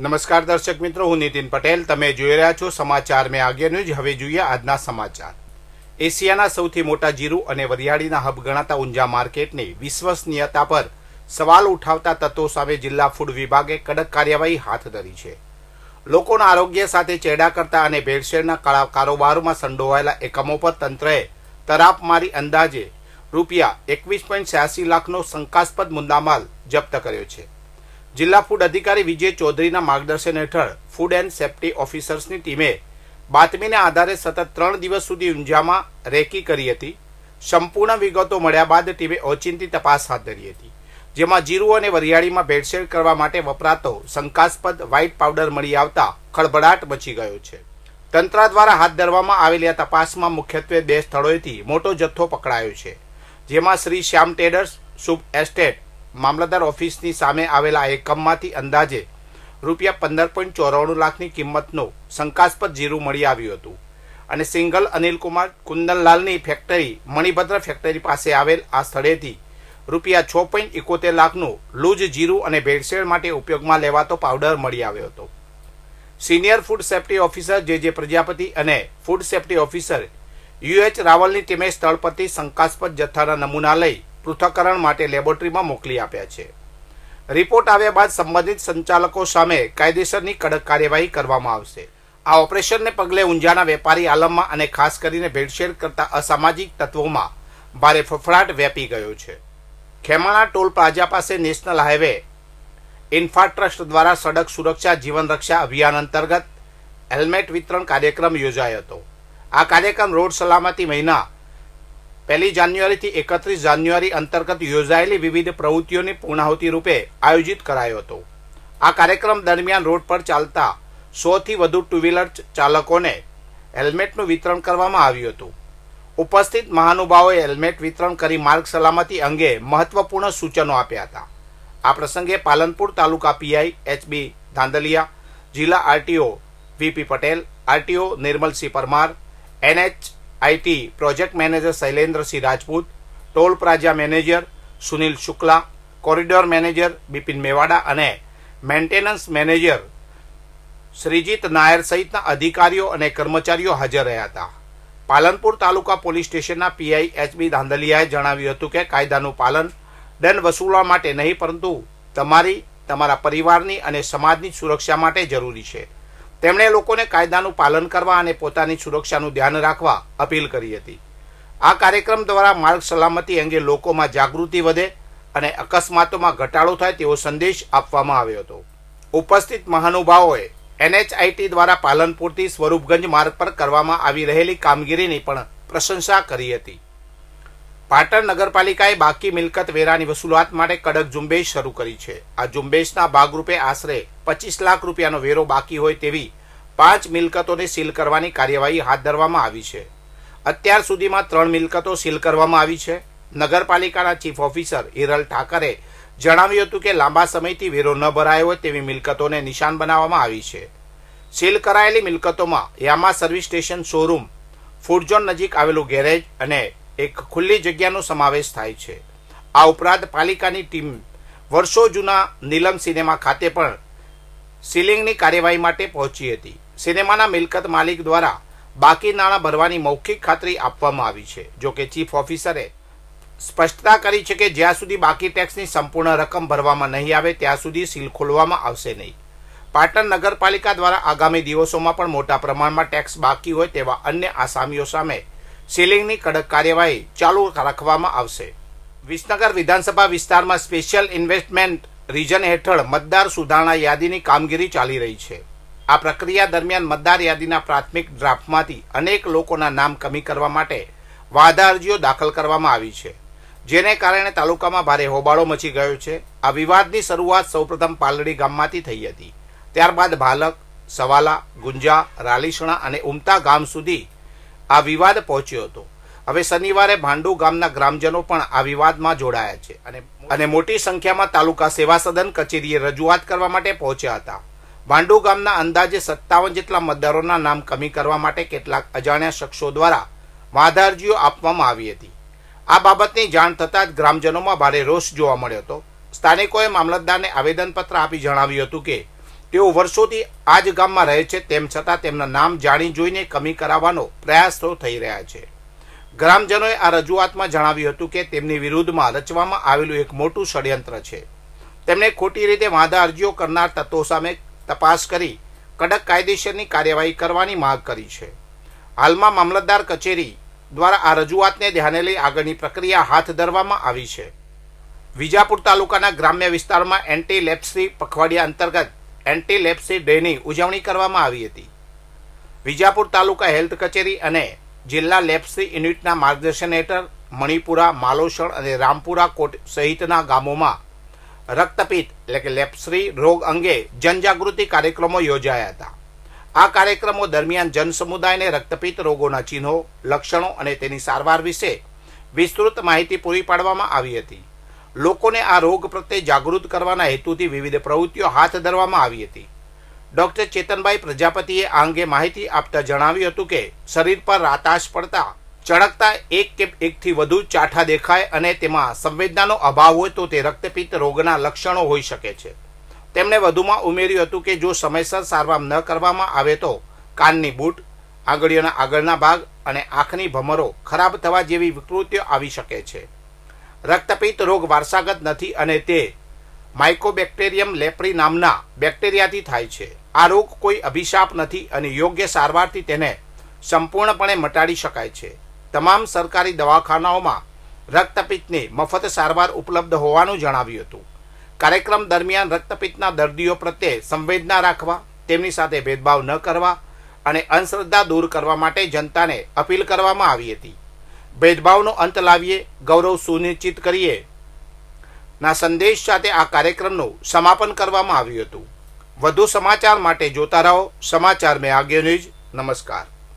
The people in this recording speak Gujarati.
નમસ્કાર દર્શક મિત્રો, હું નીતિન પટેલ. તમે જોઈ રહ્યા છો સમાચાર મેં આગે ન્યૂઝ. હવે જોઈએ આજના સમાચાર. એશિયાના સૌથી મોટા જીરું અને વરિયાળીના હબ ગણાતા ઊંઝા માર્કેટની વિશ્વસનીયતા પર સવાલ ઉઠાવતા તત્વો સામે જિલ્લા ફૂડ વિભાગે કડક કાર્યવાહી હાથ ધરી છે. લોકોના આરોગ્ય સાથે ચેડા કરતા અને ભેળસેળના કારોબારમાં સંડોવાયેલા એકમો પર તંત્રએ તરાપ મારી અંદાજે રૂપિયા 21.86 લાખનો શંકાસ્પદ મુદ્દામાલ જપ્ત કર્યો છે. જિલ્લા ફૂડ અધિકારી વિજય ચૌધરીના માર્ગદર્શન હેઠળ ફૂડ એન્ડ સેફ્ટી ઓફિસર્સની ટીમે બાતમીના આધારે સતત 3 દિવસ સુધી ઊંઝામાં રેકી કરી હતી. સંપૂર્ણ વિગતો મળ્યા બાદ ટીમે ઓચિંતી તપાસ હાથ ધરી હતી, જેમાં જીરું અને વરિયાળીમાં ભેળસેળ કરવા માટે વપરાતો શંકાસ્પદ વ્હાઇટ પાવડર મળી આવતા ખળભળાટ મચી ગયો છે. તંત્ર દ્વારા હાથ ધરવામાં આવેલી આ તપાસમાં મુખ્યત્વે 2 સ્થળોએથી મોટો જથ્થો પકડાયો છે, જેમાં શ્રી શ્યામ ટ્રેડર્સ, શુભ એસ્ટેટ, મામલતદાર ઓફિસની સામે આવેલા એકમમાંથી અંદાજે રૂપિયા 15.94 લાખની કિંમતનું શંકાસ્પદ જીરું મળી આવ્યું હતું અને single Anilkumar કુંદનલાલની factory Manibhadra factory પાસે આવેલ આ સ્થળેથી રૂપિયા 6.71 લાખનું લૂજ જીરું અને ભેળસેળ માટે ઉપયોગમાં લેવાતો પાવડર મળી આવ્યો હતો. સિનિયર ફૂડ સેફ્ટી ઓફિસર જે પ્રજાપતિ અને ફૂડ સેફ્ટી ઓફિસર UH રાવલની ટીમે સ્થળ પરથી શંકાસ્પદ જથ્થાના નમૂના લઈ પૃથ્થકરણ માટે લેબોરેટરીમાં મોકલી આપ્યા છે. રિપોર્ટ આવ્યા બાદ સંબંધિત સંચાલકો સામે કાયદેસરની કડક કાર્યવાહી કરવામાં આવશે. આ ઓપરેશનને પગલે ઊંઝાના વેપારી આલમમાં અને ખાસ કરીને ભેળસેળ કરતા અસામાજિક તત્વોમાં ભારે ફફડાટ વ્યાપી ગયો છે. ખેમાણા ટોલ પ્લાઝા પાસે નેશનલ હાઈવે ઇન્ફ્રા ટ્રસ્ટ દ્વારા સડક સુરક્ષા જીવન રક્ષા અભિયાન અંતર્ગત હેલ્મેટ વિતરણ કાર્યક્રમ યોજાયો હતો. આ કાર્યક્રમ રોડ સલામતી મહિના 1 જાન્યુઆરીથી 31 જાન્યુઆરી અંતર્ગત યોજાયેલી વિવિધ પ્રવૃત્તિઓની પૂર્ણાહુતિ રૂપે આયોજિત કરાયો હતો. આ કાર્યક્રમ દરમિયાન રોડ પર ચાલતા 100થી વધુ ટુ વ્હીલર ચાલકોને હેલ્મેટનું વિતરણ કરવામાં આવ્યું હતું. ઉપસ્થિત મહાનુભાવોએ હેલ્મેટ વિતરણ કરી માર્ગ સલામતી અંગે મહત્વપૂર્ણ સૂચનો આપ્યા હતા. આ પ્રસંગે પાલનપુર તાલુકા PI HB ધાંધલિયા, જિલ્લા RTO VP Patel, RTO Nirmalsinh Parmar, NHIT project manager Shailendrasinh Rajput, toll plaza manager Sunil Shukla, corridor manager Bipin Mewada અને મેન્ટેનન્સ મેનેજર શ્રીજીત નાયર સહિતના અધિકારીઓ અને કર્મચારીઓ હાજર રહ્યા હતા. પાલનપુર તાલુકા પોલીસ સ્ટેશનના PI HB ધાંધલિયાએ જણાવ્યું હતું કે કાયદાનું પાલન દંડ વસૂલવા માટે નહીં, પરંતુ તમારા પરિવારની અને સમાજની સુરક્ષા માટે જરૂરી છે. તેમણે લોકોને કાયદાનું પાલન કરવા અને પોતાની સુરક્ષાનું ધ્યાન રાખવા અપીલ કરી હતી. આ કાર્યક્રમ દ્વારા માર્ગ સલામતી અંગે લોકોમાં જાગૃતિ વધે અને અકસ્માતોમાં ઘટાડો થાય તેવો સંદેશ આપવામાં આવ્યો હતો. ઉપસ્થિત મહાનુભાવોએ NHIT દ્વારા પાલનપુરથી સ્વરૂપગંજ માર્ગ પર કરવામાં આવી રહેલી કામગીરીની પણ પ્રશંસા કરી હતી. પાટણ નગરપાલિકાએ બાકી મિલકત વેરાની વસૂલાત માટે કડક ઝુંબેશ શરૂ કરી છે. આ ઝુંબેશના ભાગરૂપે આશરે 25 લાખ રૂપિયાનો વેરો બાકી હોય તેવી 5 મિલકતોને સીલ કરવાની કાર્યવાહી હાથ ધરવામાં આવી છે. અત્યાર સુધીમાં 3 મિલકતો સીલ કરવામાં આવી છે. નગરપાલિકાના ચીફ ઓફિસર હિરલ ઠાકરે જણાવ્યું હતું કે લાંબા સમયથી વેરો ન ભરાયો હોય તેવી મિલકતોને નિશાન બનાવવામાં આવી છે. સીલ કરાયેલી મિલકતોમાં યામા service station showroom, food zone નજીક આવેલું ગેરેજ અને એક ખુલ્લી જગ્યાનો સમાવેશ થાય છે. આ ઉપરાંત પાલિકાની ટીમ વર્ષો જૂના નીલમ સિનેમા ખાતે પણ સીલિંગની કાર્યવાહી માટે પહોંચી હતી. સિનેમાના મિલકત માલિક દ્વારા બાકી નાણાં ભરવાની મૌખિક ખાતરી આપવામાં આવી છે. જોકે ચીફ ઓફિસરે સ્પષ્ટતા કરી છે કે જ્યાં સુધી બાકી ટેક્સની સંપૂર્ણ રકમ ભરવામાં નહીં આવે ત્યાં સુધી સીલ ખોલવામાં આવશે નહીં. પાટણ નગરપાલિકા દ્વારા આગામી દિવસોમાં પણ મોટા પ્રમાણમાં ટેક્સ બાકી હોય તેવા અન્ય આસામીઓ સામે સીલિંગની કડક કાર્યવાહી ચાલુ રાખવામાં આવશે. વિસનગર વિધાનસભા વિસ્તારમાં સ્પેશિયલ ઇન્વેસ્ટમેન્ટ રીજન હેઠળ મતદાર સુધારણા યાદીની કામગીરી ચાલી રહી છે. આ પ્રક્રિયા દરમિયાન મતદાર યાદીના પ્રાથમિક ડ્રાફ્ટમાંથી અનેક લોકોના નામ કમી કરવા માટે વાંધા અરજીઓ દાખલ કરવામાં આવી છે, જેને કારણે તાલુકામાં ભારે હોબાળો મચી ગયો છે. આ વિવાદની શરૂઆત સૌપ્રથમ પાલડી ગામમાંથી થઈ હતી. ત્યારબાદ ભાલક, સવાલા, ગુંજા, રાલીસણા અને ઉમતા ગામ સુધી આ વિવાદ પહોંચ્યો હતો. હવે શનિવારે ભાંડુ ગામના ગ્રામજનો પણ આ વિવાદમાં જોડાયા છે અને મોટી સંખ્યામાં તાલુકા સેવા સદન કચેરીએ રજૂઆત કરવા માટે પહોંચ્યા હતા. ભાંડુ ગામના અંદાજે 57 જેટલા મતદારોના નામ કમી કરવા માટે કેટલાક અજાણ્યા શખ્સો દ્વારા વાંધા અરજીઓ આપવામાં આવી હતી. આ બાબતની જાણ થતાં જ ગ્રામજનોમાં ભારે રોષ જોવા મળ્યો હતો. સ્થાનિકોએ મામલતદારને આવેદનપત્ર આપી જણાવ્યું હતું કે તેઓ વર્ષોથી આ જ ગામમાં રહે છે, તેમ છતાં તેમના નામ જાણી જોઈને કમી કરાવવાનો પ્રયાસ થઈ રહ્યા છે. ગ્રામજનોએ આ રજૂઆતમાં જણાવ્યું હતું કે તેમની વિરુદ્ધમાં રચવામાં આવેલું એક મોટું ષડયંત્ર છે. તેમણે ખોટી રીતે વાંધા અરજીઓ કરનાર તત્વો સામે તપાસ કરી કડક કાયદેસરની કાર્યવાહી કરવાની માંગ કરી છે. હાલમાં મામલતદાર કચેરી દ્વારા આ રજૂઆતને ધ્યાને લઈ આગળની પ્રક્રિયા હાથ ધરવામાં આવી છે. વિજાપુર તાલુકાના ગ્રામ્ય વિસ્તારમાં એન્ટી લેપ્સી પખવાડિયા અંતર્ગત એન્ટી લેપ્સી ડેની ઉજવણી કરવામાં આવી હતી. વિજાપુર તાલુકા હેલ્થ કચેરી અને જિલ્લા લેપ્સી યુનિટના માર્ગદર્શન હેઠળ મણિપુરા, માલોસણ અને રામપુરા કોટ સહિતના ગામોમાં રક્તપિત્ત એટલે કે લેપ્સી રોગ અંગે જનજાગૃતિ કાર્યક્રમો યોજાયા હતા. આ કાર્યક્રમો દરમિયાન જનસમુદાયને રક્તપિત્ત રોગોના ચિહ્નો, લક્ષણો અને તેની સારવાર વિશે વિસ્તૃત માહિતી પૂરી પાડવામાં આવી હતી. લોકોને આ રોગ પ્રત્યે જાગૃત કરવાના હેતુથી વિવિધ પ્રવૃત્તિઓ હાથ ધરવામાં આવી હતી. ડોક્ટર ચેતનભાઈ પ્રજાપતિએ આ અંગે માહિતી આપતા જણાવ્યું હતું કે શરીર પર રાતાશ પડતા, ચળકતા, એક કે એકથી વધુ ચાઠા દેખાય અને તેમાં સંવેદનાનો અભાવ હોય તો તે રક્તપિત્ત રોગના લક્ષણો હોઈ શકે છે. તેમણે વધુમાં ઉમેર્યું હતું કે જો સમયસર સારવાર ન કરવામાં આવે તો કાનની બૂટ, આંગળીઓના આગળના ભાગ અને આંખની ભમરો ખરાબ થવા જેવી વિકૃતિઓ આવી શકે છે. રક્તપિત્ત રોગ વારસાગત નથી અને તે માઇકોબેક્ટેરિયમ લેપ્રી નામના બેક્ટેરિયાથી થાય છે. આ રોગ કોઈ અભિશાપ નથી અને યોગ્ય સારવારથી તેને સંપૂર્ણપણે મટાડી શકાય છે. તમામ સરકારી દવાખાનાઓમાં રક્તપિત્તની મફત સારવાર ઉપલબ્ધ હોવાનું જણાવ્યું હતું. કાર્યક્રમ દરમિયાન રક્તપિત્તના દર્દીઓ પ્રત્યે સંવેદના રાખવા, તેમની સાથે ભેદભાવ ન કરવા અને અંધશ્રદ્ધા દૂર કરવા માટે જનતાને અપીલ કરવામાં આવી હતી. ભેદભાવનો અંત લાવીએ, ગૌરવ સુનિશ્ચિત કરીએ ના સંદેશ સાથે આ કાર્યક્રમનું સમાપન કરવામાં આવ્યું હતું. વધુ સમાચાર માટે જોતા રહો સમાચાર મેં આગ્યો ન્યૂઝ. નમસ્કાર.